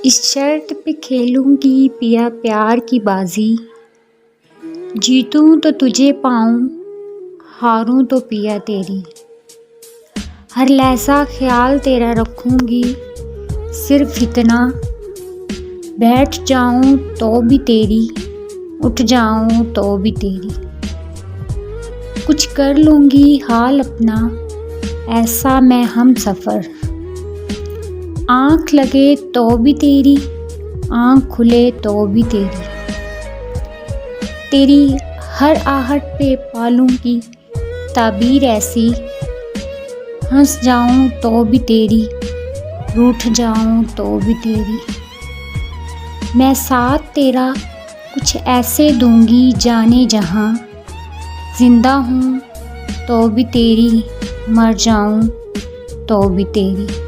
इस शर्त पे खेलूंगी पिया प्यार की बाजी, जीतूं तो तुझे पाऊं, हारूं तो पिया तेरी। हर लहजा ख्याल तेरा रखूंगी, सिर्फ इतना, बैठ जाऊं तो भी तेरी, उठ जाऊं तो भी तेरी। कुछ कर लूंगी हाल अपना, ऐसा मैं हम सफ़र। आँख लगे तो भी तेरी, आँख खुले तो भी तेरी। तेरी हर आहट पे पालूंगी ताबीर ऐसी, हंस जाऊं तो भी तेरी, रूठ जाऊं तो भी तेरी। मैं साथ तेरा कुछ ऐसे दूंगी जाने जहां, जिंदा हूँ तो भी तेरी, मर जाऊं तो भी तेरी।